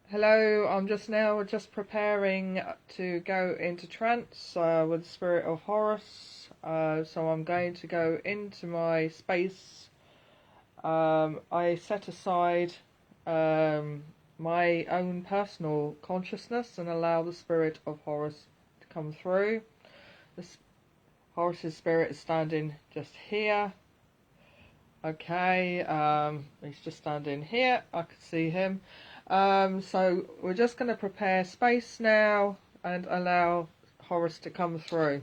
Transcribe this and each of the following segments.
Hello, I'm just preparing to go into trance with the Spirit of Horus. So I'm going to go into my space. I set aside my own personal consciousness and allow the Spirit of Horus to come through. Horus's spirit is standing just here. Okay, he's just standing here. I can see him. So we're just going to prepare space now and allow Horus to come through.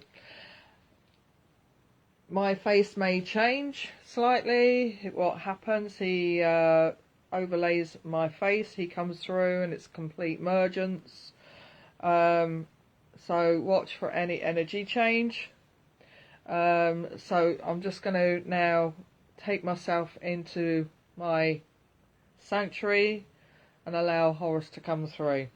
My face may change slightly. What happens, he overlays my face, he comes through and it's complete mergence. So watch for any energy change. So I'm just going to now take myself into my sanctuary and allow Horus to come through.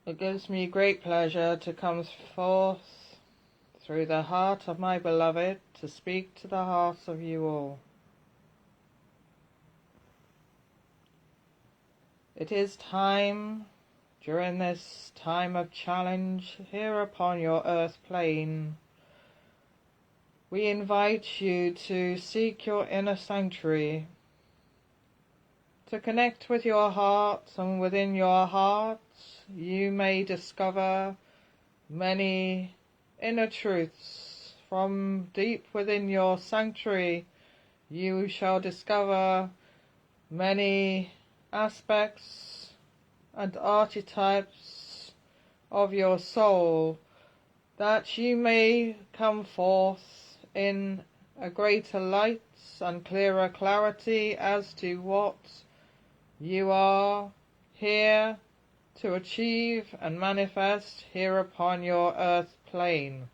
It gives me great pleasure to come forth through the heart of my beloved to speak to the hearts of you all. It is time, during this time of challenge here upon your earth plane, we invite you to seek your inner sanctuary, to connect with your heart, and within your heart you may discover many inner truths. From deep within your sanctuary you shall discover many aspects and archetypes of your soul, that you may come forth in a greater light and clearer clarity as to what you are here to achieve and manifest here upon your earth plane.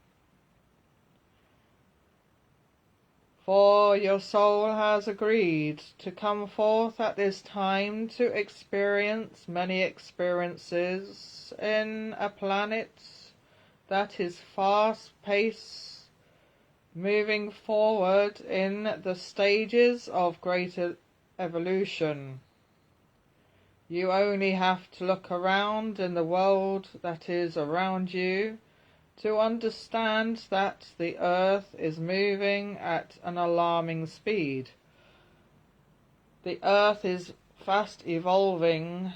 For your soul has agreed to come forth at this time to experience many experiences in a planet that is fast-paced, moving forward in the stages of greater evolution. You only have to look around in the world that is around you to understand that the earth is moving at an alarming speed. The earth is fast evolving,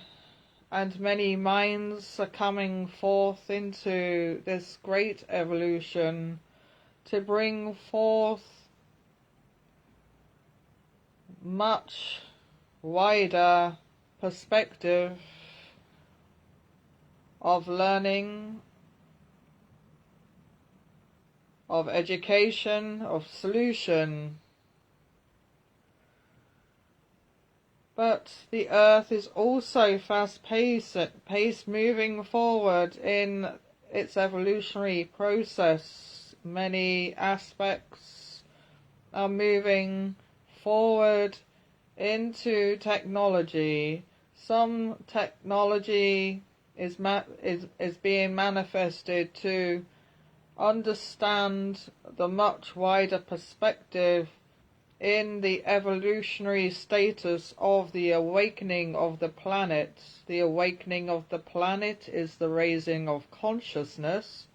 and many minds are coming forth into this great evolution to bring forth much wider perspective of learning, of education, of solution. But the earth is also fast-paced, moving forward in its evolutionary process. Many aspects are moving forward into technology. Some technology is being manifested to understand the much wider perspective in the evolutionary status of the awakening of the planet. The awakening of the planet is the raising of consciousness.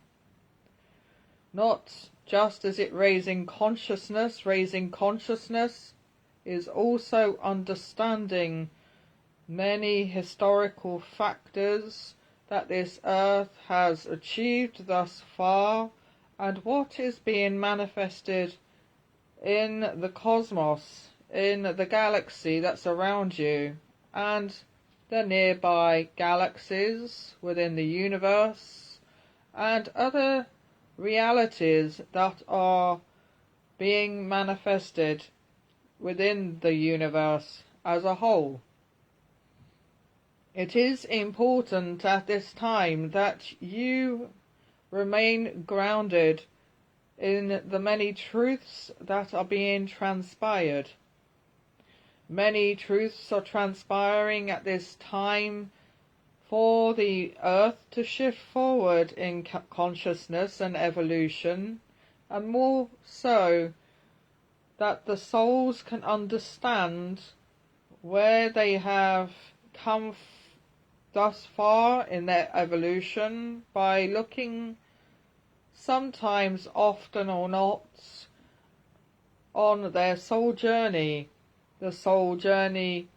Not just as it raising consciousness is also understanding many historical factors that this earth has achieved thus far, and what is being manifested in the cosmos, in the galaxy that's around you, and the nearby galaxies within the universe, and other realities that are being manifested within the universe as a whole. It is important at this time that you remain grounded in the many truths that are being transpired. Many truths are transpiring at this time for the earth to shift forward in consciousness and evolution, and more so that the souls can understand where they have come thus far in their evolution by looking sometimes, often or not, on their soul journey. The soul journey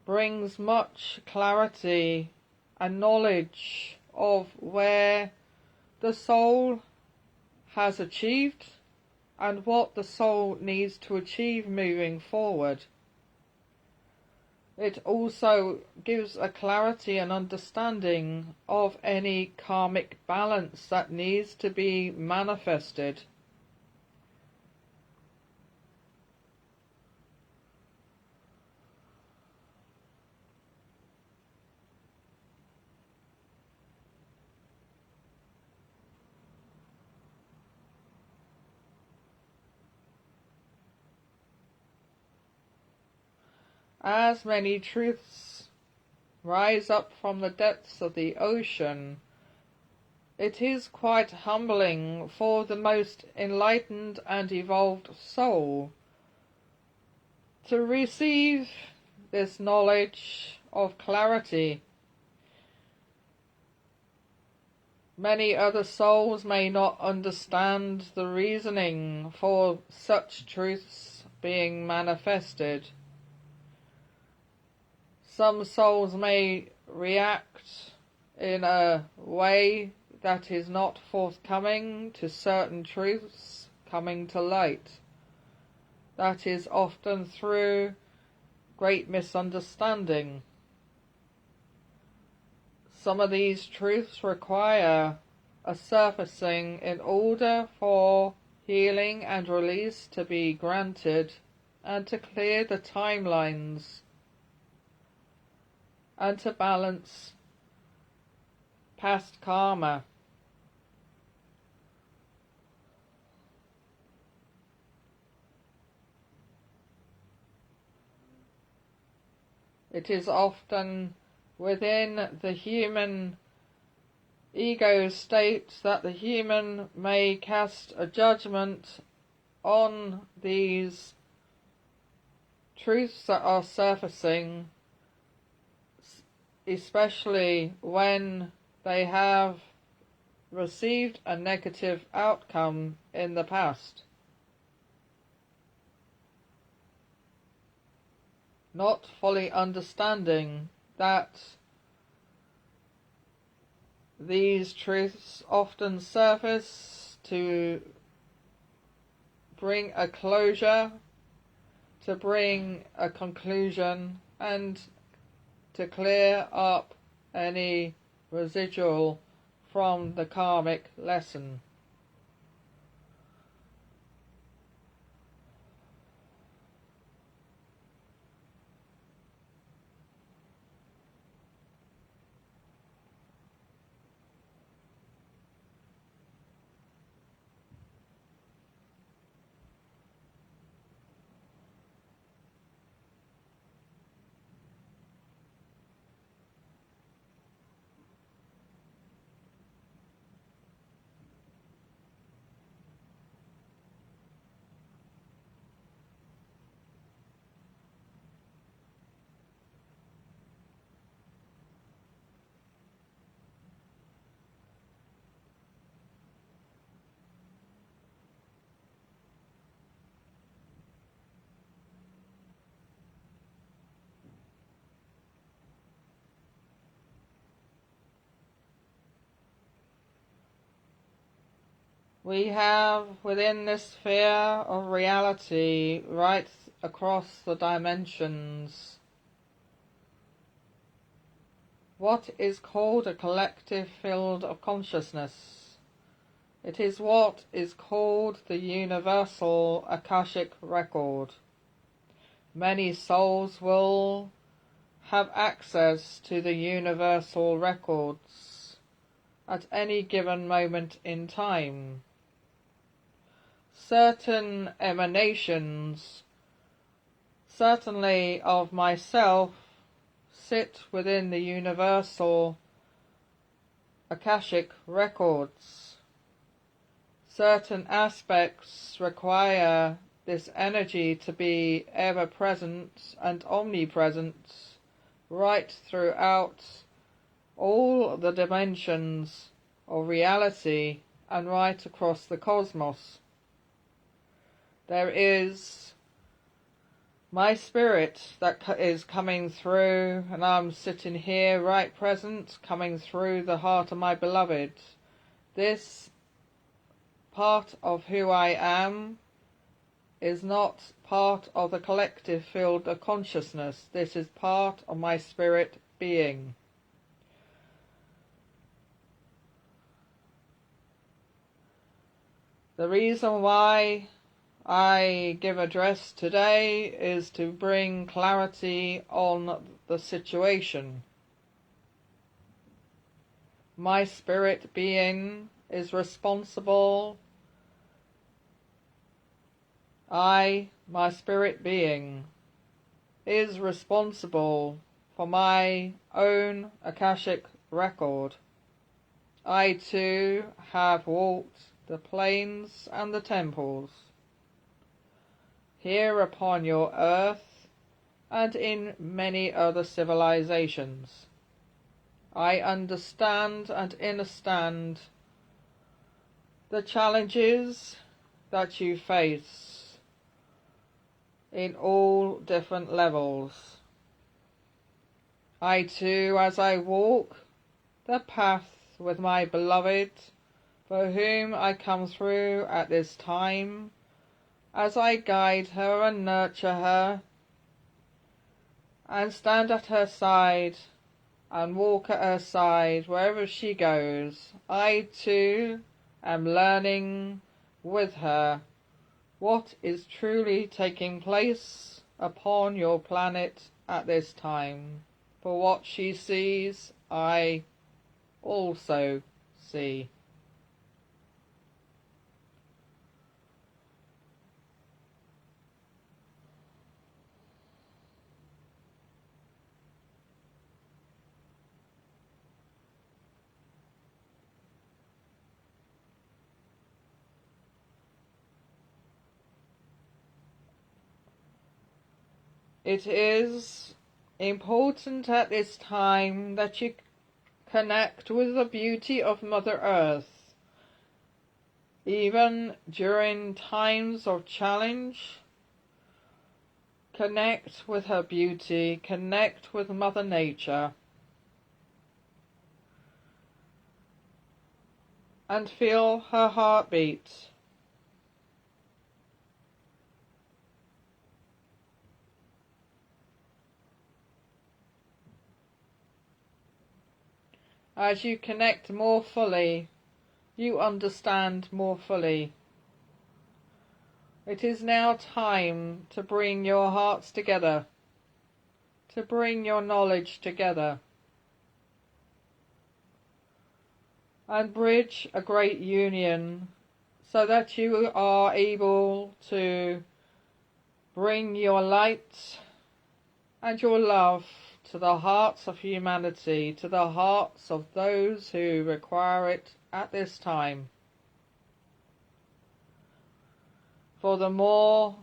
brings much clarity and knowledge of where the soul has achieved and what the soul needs to achieve moving forward. It also gives a clarity and understanding of any karmic balance that needs to be manifested. As many truths rise up from the depths of the ocean, it is quite humbling for the most enlightened and evolved soul to receive this knowledge of clarity. Many other souls may not understand the reasoning for such truths being manifested. Some souls may react in a way that is not forthcoming to certain truths coming to light. That is often through great misunderstanding. Some of these truths require a surfacing in order for healing and release to be granted and to clear the timelines and to balance past karma. It is often within the human ego state that the human may cast a judgment on these truths that are surfacing, especially when they have received a negative outcome in the past. Not fully understanding that these truths often surface to bring a closure, to bring a conclusion, and to clear up any residual from the karmic lesson. We have within this sphere of reality, right across the dimensions, what is called a collective field of consciousness. It is what is called the universal Akashic record. Many souls will have access to the universal records at any given moment in time. Certain emanations, certainly of myself, sit within the universal Akashic records. Certain aspects require this energy to be ever present and omnipresent right throughout all the dimensions of reality and right across the cosmos. There is my spirit that is coming through, and I'm sitting here right present, coming through the heart of my beloved. This part of who I am is not part of the collective field of consciousness. This is part of my spirit being. The reason why I give address today is to bring clarity on the situation. My spirit being is responsible. My spirit being, is responsible for my own Akashic record. I too have walked the plains and the temples, here upon your earth and in many other civilizations. I understand and understand the challenges that you face in all different levels. I too, as I walk the path with my beloved, for whom I come through at this time, as I guide her and nurture her, and stand at her side, and walk at her side wherever she goes, I too am learning with her what is truly taking place upon your planet at this time. For what she sees, I also see. It is important at this time that you connect with the beauty of Mother Earth, even during times of challenge. Connect with her beauty, connect with Mother Nature, and feel her heartbeat. As you connect more fully, you understand more fully. It is now time to bring your hearts together, to bring your knowledge together, and bridge a great union so that you are able to bring your light and your love to the hearts of humanity, to the hearts of those who require it at this time. For the more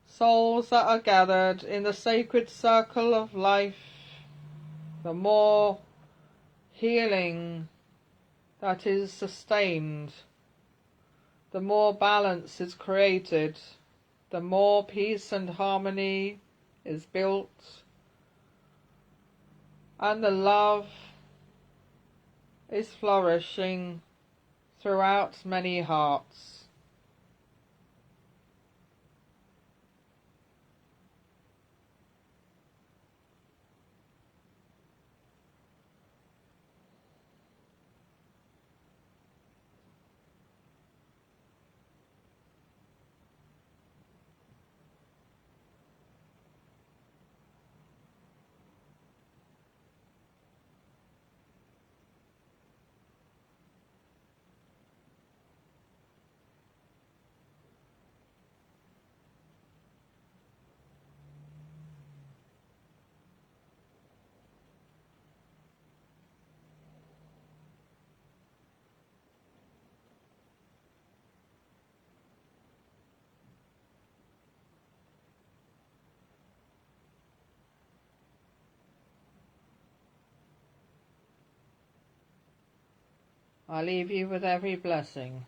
souls that are gathered in the sacred circle of life, the more healing that is sustained, the more balance is created, the more peace and harmony is built, and the love is flourishing throughout many hearts. I leave you with every blessing.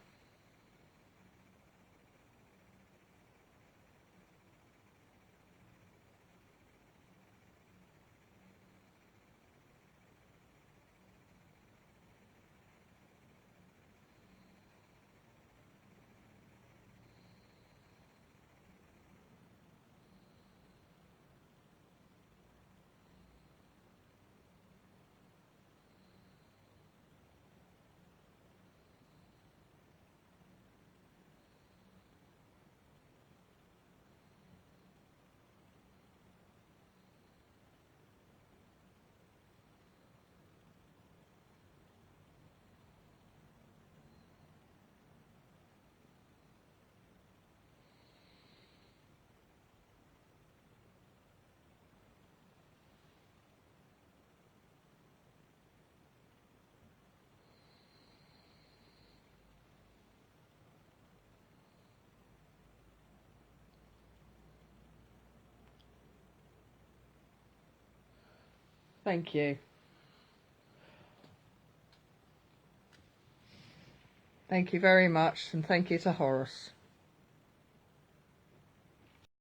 Thank you. Thank you very much, and thank you to Horus.